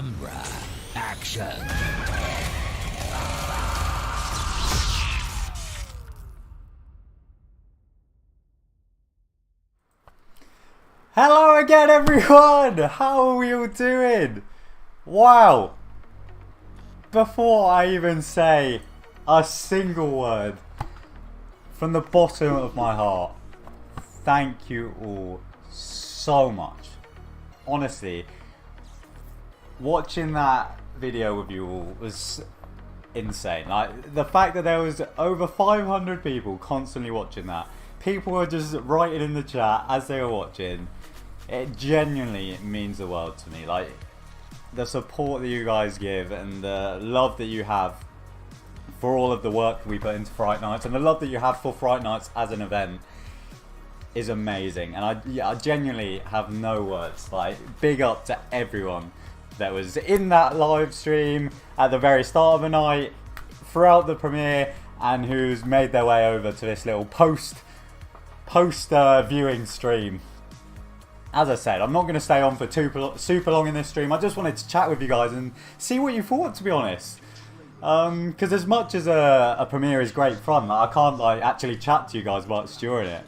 Camera. Action. Hello again, everyone! How are we all doing? Wow! Before I even say a single word, from the bottom of my heart, thank you all so much. Honestly, watching that video with you all was insane. Like, the fact that there was over 500 people constantly watching that. People were just writing in the chat as they were watching. It genuinely means the world to me. Like, the support that you guys give and the love that you have for all of the work we put into Fright Nights and the love that you have for Fright Nights as an event is amazing. And I genuinely have no words. Like, big up to everyone that was in that live stream at the very start of the night, throughout the premiere, and who's made their way over to this little post viewing stream. As I said, I'm not going to stay on for super long in this stream. I just wanted to chat with you guys and see what you thought, to be honest. Because as much as a premiere is great fun, like, I can't actually chat to you guys much during it.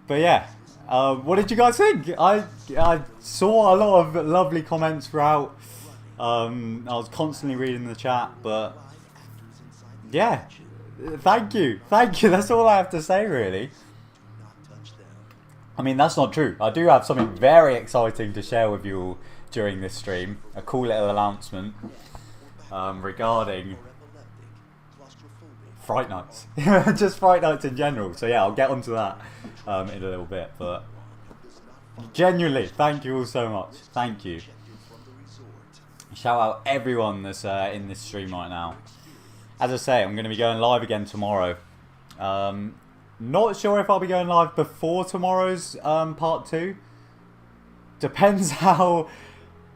But yeah, what did you guys think? I saw a lot of lovely comments throughout. I was constantly reading the chat, but yeah, thank you. That's all I have to say, really. I mean, that's not true. I do have something very exciting to share with you all during this stream. A cool little announcement regarding Fright Nights. Just Fright Nights in general. So yeah, I'll get onto that in a little bit. But genuinely, thank you all so much. Thank you. Shout out everyone that's in this stream right now. As I say, I'm going to be going live again tomorrow. Not sure if I'll be going live before tomorrow's part 2. Depends how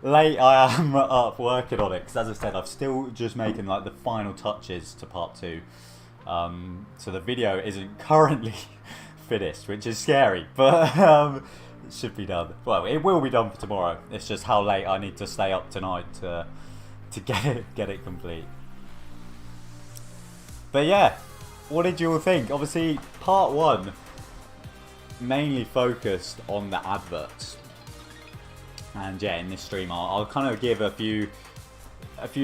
late I am up working on it. Because as I said, I'm still just making like the final touches to part 2. So the video isn't currently finished, which is scary. But it should be done. Well, it will be done for tomorrow. It's just how late I need to stay up tonight to get it complete. But yeah, what did you all think? Obviously, part 1 mainly focused on the adverts. And yeah, in this stream, I'll kind of give a few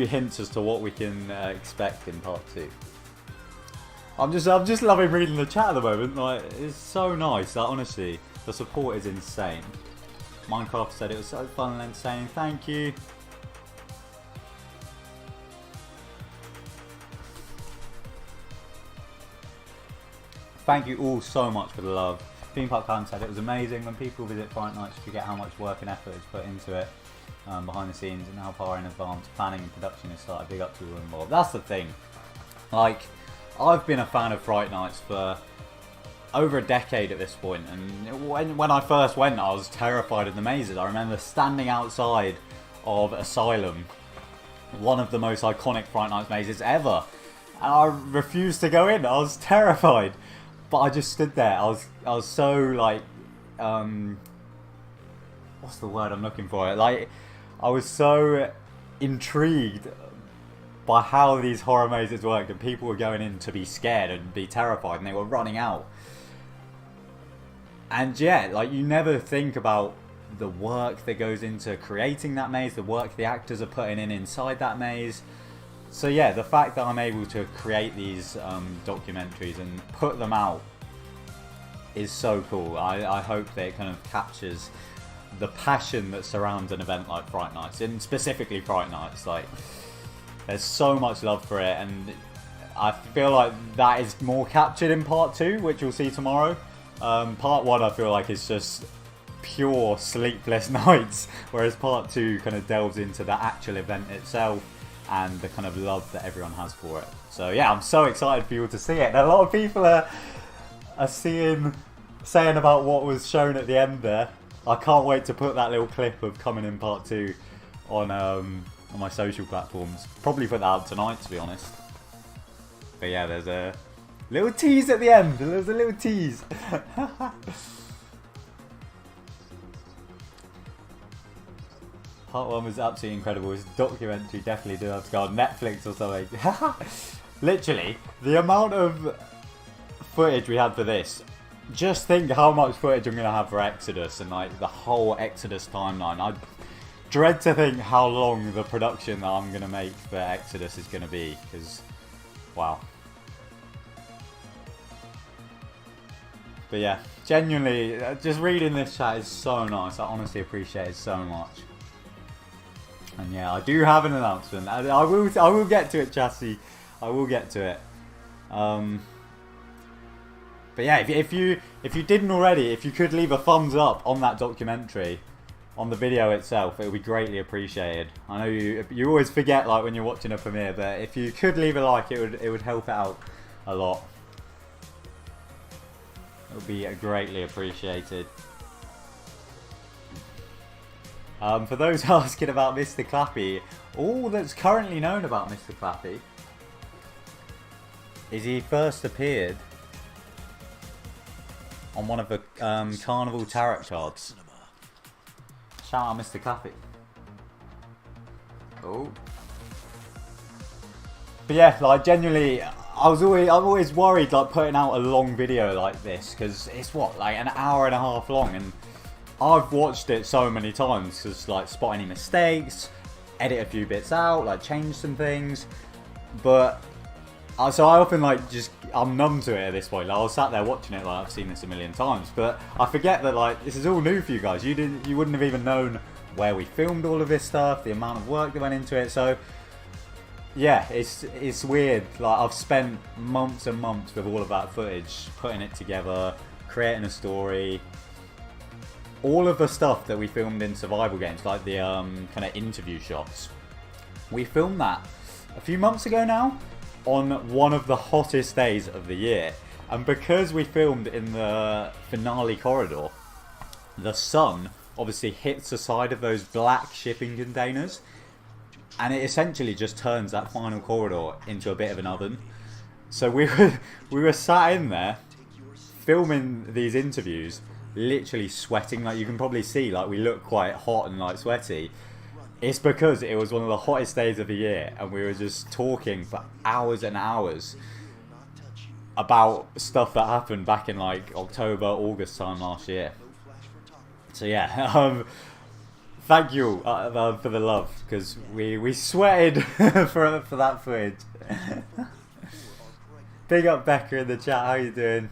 hints as to what we can expect in part 2. I'm just loving reading the chat at the moment. Like, it's so nice. Like, honestly, the support is insane. Minecraft said it was so fun and entertaining. Thank you. Thank you all so much for the love. Theme Park Fan said it was amazing when people visit Fright Nights to forget how much work and effort is put into it behind the scenes and how far in advance planning and production is started. Big up to all involved. That's the thing. Like, I've been a fan of Fright Nights for over a decade at this point, and when I first went, I was terrified of the mazes. I remember standing outside of Asylum, one of the most iconic Fright Nights mazes ever, and I refused to go in. I was terrified. But I just stood there. I was so like, what's the word I'm looking for? Like, I was so intrigued by how these horror mazes worked, and people were going in to be scared and be terrified, and they were running out. And yeah, like, you never think about the work that goes into creating that maze, the work the actors are putting in inside that maze. So yeah, the fact that I'm able to create these documentaries and put them out is so cool. I hope that it kind of captures the passion that surrounds an event like Fright Nights, and specifically Fright Nights. Like, there's so much love for it, and I feel like that is more captured in part 2, which we'll see tomorrow. Part 1 I feel like is just pure sleepless nights, whereas part 2 kind of delves into the actual event itself and the kind of love that everyone has for it. So yeah, I'm so excited for you all to see it. And a lot of people are saying about what was shown at the end there. I can't wait to put that little clip of coming in part 2 on my social platforms. Probably put that out tonight, to be honest. But yeah, there's a little tease at the end. There's a little tease. Part 1 was absolutely incredible. This documentary definitely did have to go on Netflix or something. Literally, the amount of footage we had for this. Just think how much footage I'm going to have for Exodus and like the whole Exodus timeline. I dread to think how long the production that I'm going to make for Exodus is going to be. Because, wow. But yeah, genuinely, just reading this chat is so nice. I honestly appreciate it so much. And yeah, I do have an announcement. I will get to it, Chassis. I will get to it. But yeah, if you didn't already, if you could leave a thumbs up on that documentary, on the video itself, it would be greatly appreciated. I know you always forget like when you're watching a premiere, but if you could leave a like, it would help out a lot. It would be greatly appreciated. For those asking about Mr. Flappy, all that's currently known about Mr. Flappy is he first appeared on one of the Carnival Tarot cards. Shout out Mr. Flappy. Oh. But yeah, like genuinely, I'm always worried like putting out a long video like this because it's what, like an hour and a half long, and I've watched it so many times because like spot any mistakes, edit a few bits out, like change some things, but so I often like I'm numb to it at this point. Like, I was sat there watching it like I've seen this a million times, but I forget that like this is all new for you guys. You wouldn't have even known where we filmed all of this stuff, the amount of work that went into it. So yeah, it's weird. Like I've spent months and months with all of that footage, putting it together, creating a story. All of the stuff that we filmed in survival games, like the kind of interview shots, we filmed that a few months ago now on one of the hottest days of the year. And because we filmed in the finale corridor, the sun obviously hits the side of those black shipping containers, and it essentially just turns that final corridor into a bit of an oven. So we were sat in there filming these interviews, literally sweating. Like you can probably see, like we look quite hot and like sweaty. It's because it was one of the hottest days of the year, and we were just talking for hours and hours about stuff that happened back in like October, August time last year. So yeah, thank you for the love, because we sweated for that footage. Big up Becca in the chat, how you doing?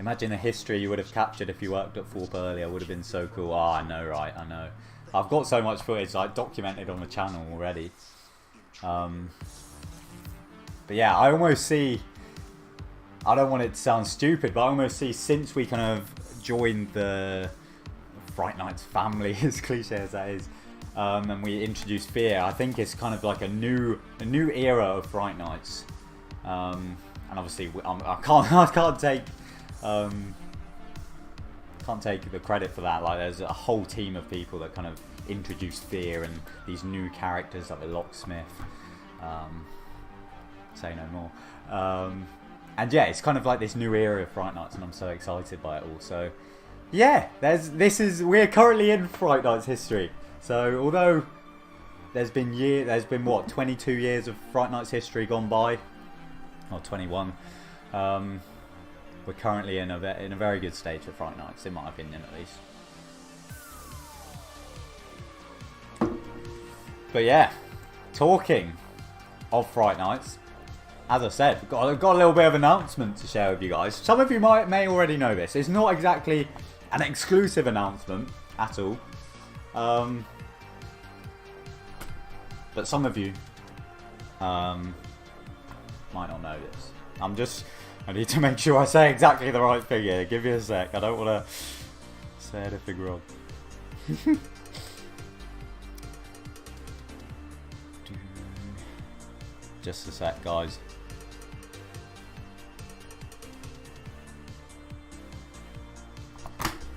Imagine the history you would have captured if you worked at Thorpe earlier. Would have been so cool. Oh, I know, right? I know. I've got so much footage like documented on the channel already. But yeah, I almost see. I don't want it to sound stupid, but I almost see since we kind of joined the Fright Nights family, as cliche as that is, and we introduced fear. I think it's kind of like a new era of Fright Nights. And obviously, I can't take the credit for that. Like there's a whole team of people that kind of introduced fear and these new characters like the locksmith. Say no more. And yeah, it's kind of like this new era of Fright Nights, and I'm so excited by it all. So yeah, we're currently in Fright Nights history. So although there's been what 22 years of Fright Nights history gone by, or 21. We're currently in a very good stage for Fright Nights, in my opinion at least. But yeah, talking of Fright Nights, as I said, I've got a little bit of an announcement to share with you guys. Some of you may already know this. It's not exactly an exclusive announcement at all. But some of you might not know this. I need to make sure I say exactly the right thing here. Give me a sec. I don't want to say anything wrong. Just a sec, guys.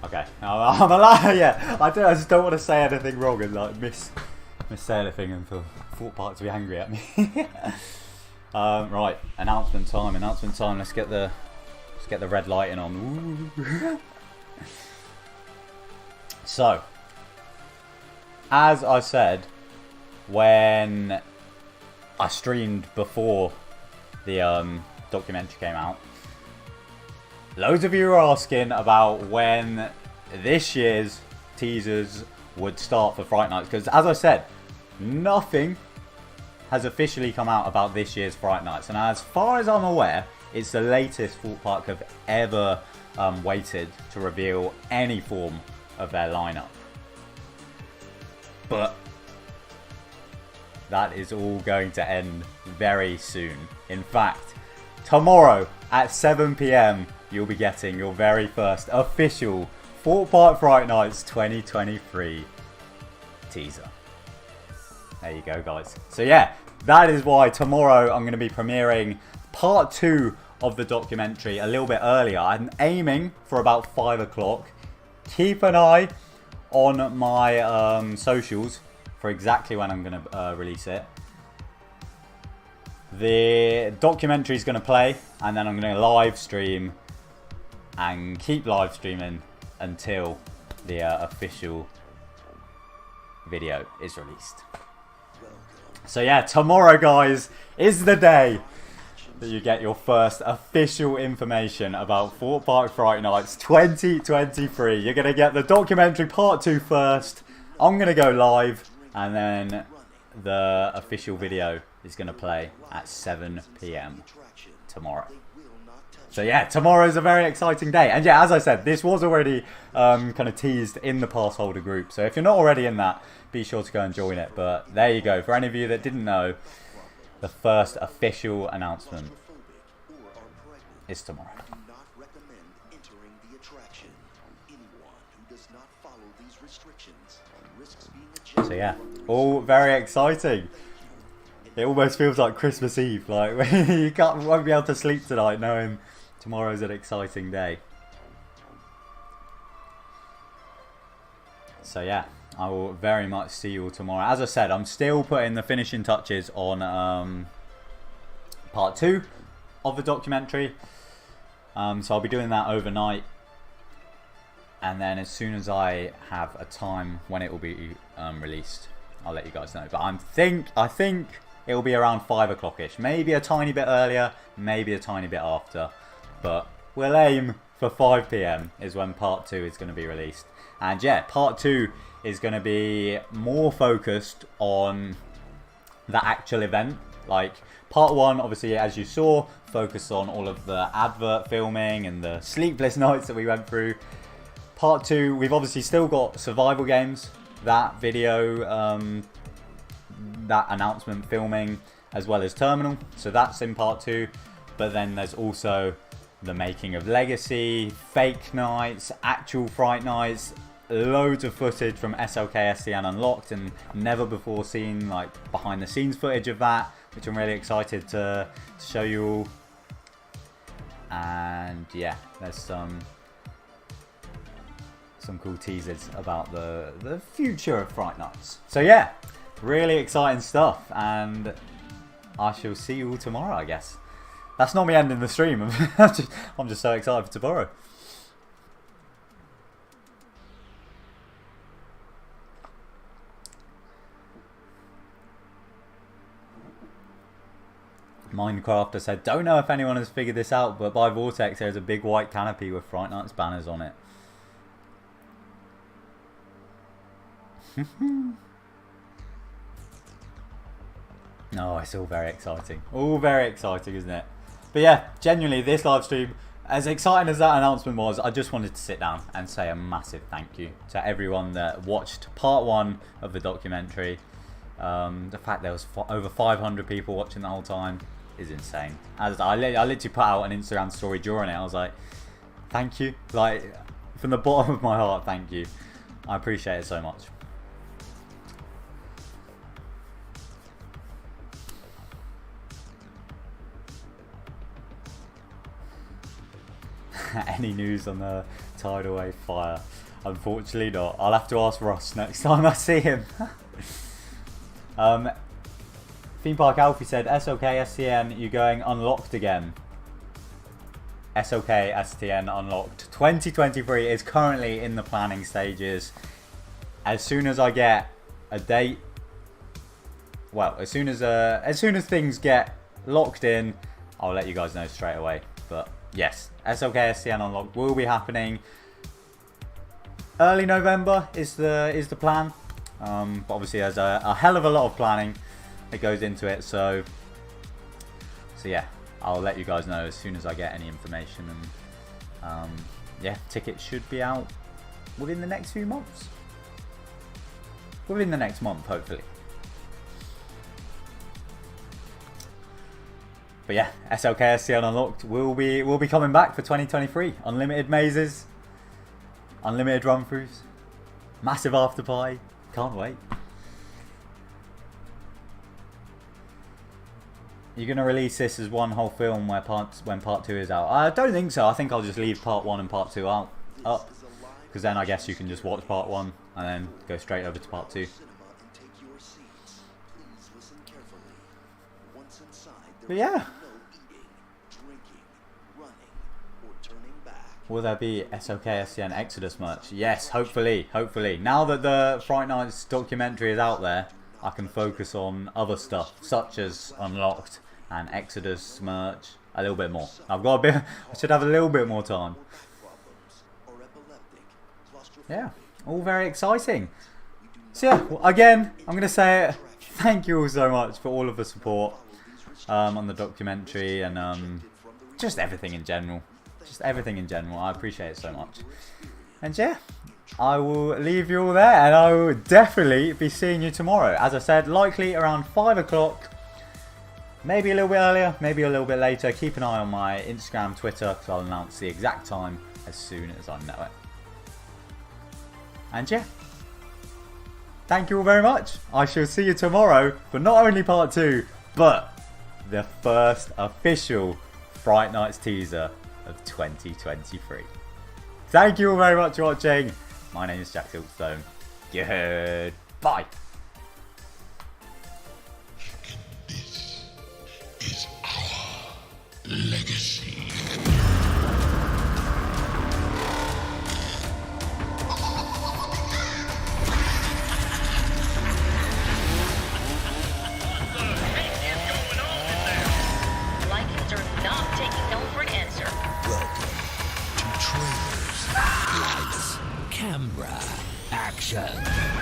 Okay, I'm allowed. Yeah, I just don't want to say anything wrong and like miss say anything and for Thorpe Park to be angry at me. Right, announcement time. Let's get the red lighting on. So, as I said when I streamed before the documentary came out, loads of you were asking about when this year's teasers would start for Fright Nights, because as I said, nothing has officially come out about this year's Fright Nights, and as far as I'm aware, it's the latest Thorpe Park have ever waited to reveal any form of their lineup. But that is all going to end very soon. In fact, tomorrow at 7 PM, you'll be getting your very first official Thorpe Park Fright Nights 2023 teaser. There you go, guys. So yeah, that is why tomorrow I'm going to be premiering part 2 of the documentary a little bit earlier. I'm aiming for about 5 o'clock. Keep an eye on my socials for exactly when I'm going to release it. The documentary is going to play, and then I'm going to live stream and keep live streaming until the official video is released. So yeah, tomorrow, guys, is the day that you get your first official information about Thorpe Park Fright Nights 2023. You're going to get the documentary part 2 first. I'm going to go live, and then the official video is going to play at 7 PM tomorrow. So yeah, tomorrow is a very exciting day. And yeah, as I said, this was already kind of teased in the pass holder group. So if you're not already in that, be sure to go and join it. But there you go. For any of you that didn't know, the first official announcement is tomorrow. So yeah, all very exciting. It almost feels like Christmas Eve. Like you won't be able to sleep tonight knowing tomorrow's an exciting day. So yeah, I will very much see you all tomorrow. As I said, I'm still putting the finishing touches on part 2 of the documentary. So I'll be doing that overnight. And then as soon as I have a time when it will be released, I'll let you guys know. But I think it will be around 5 o'clock-ish. Maybe a tiny bit earlier, maybe a tiny bit after. But we'll aim for 5 PM is when part 2 is going to be released. And yeah, part 2 is going to be more focused on the actual event. Like part 1, obviously, as you saw, focused on all of the advert filming and the sleepless nights that we went through. Part 2, we've obviously still got survival games, that video, that announcement filming, as well as Terminal. So that's in part 2. But then there's also the making of Legacy, fake nights, actual Fright Nights, loads of footage from SLK STN Unlocked and never before seen like behind the scenes footage of that, which I'm really excited to show you all. And yeah, there's some cool teasers about the future of Fright Nights. So yeah, really exciting stuff, and I shall see you all tomorrow, I guess. That's not me ending the stream. I'm just so excited for tomorrow. Minecrafter said, don't know if anyone has figured this out, but by Vortex there's a big white canopy with Fright Nights banners on it. No, it's all very exciting. All very exciting, isn't it? But yeah, genuinely, this live stream, as exciting as that announcement was, I just wanted to sit down and say a massive thank you to everyone that watched part 1 of the documentary. The fact there was over 500 people watching the whole time is insane. As I literally put out an Instagram story during it. I was like, thank you. Like, from the bottom of my heart, thank you. I appreciate it so much. Any news on the tidal wave fire? Unfortunately not. I'll have to ask Ross next time I see him. Theme Park Alfie said, SOK STN, you going unlocked again? SOK STN unlocked 2023 is currently in the planning stages. As soon as I get a date, well, as soon as things get locked in, I'll let you guys know straight away. But yes, SLKSCN Unlocked will be happening early November is the plan. But obviously there's a hell of a lot of planning that goes into it. So yeah, I'll let you guys know as soon as I get any information. And yeah, tickets should be out within the next few months. Within the next month, hopefully. But yeah, SLKSCN Unlocked will be coming back for 2023. Unlimited mazes, unlimited run-throughs, massive after party. Can't wait. You're gonna release this as one whole film when part 2 is out? I don't think so. I think I'll just leave part 1 and part 2 up, because then I guess you can just watch part 1 and then go straight over to part 2. But yeah. Will there be SLKSCN Exodus merch? Yes, hopefully. Now that the Fright Nights documentary is out there, I can focus on other stuff, such as Unlocked and Exodus merch a little bit more. I've got a bit, I should have a little bit more time. Yeah, all very exciting. So yeah, again, I'm going to say thank you all so much for all of the support on the documentary and just everything in general. Just everything in general. I appreciate it so much. And yeah, I will leave you all there, and I will definitely be seeing you tomorrow. As I said, likely around 5 o'clock. Maybe a little bit earlier, maybe a little bit later. Keep an eye on my Instagram, Twitter, because I'll announce the exact time as soon as I know it. And yeah, thank you all very much. I shall see you tomorrow for not only part 2, but the first official Fright Nights teaser of 2023. Thank you all very much for watching. My name is Jack Silkstone. Goodbye. This is our legacy. Lycans are not taking no for an answer. Welcome to Trailers Lights Camera. Action.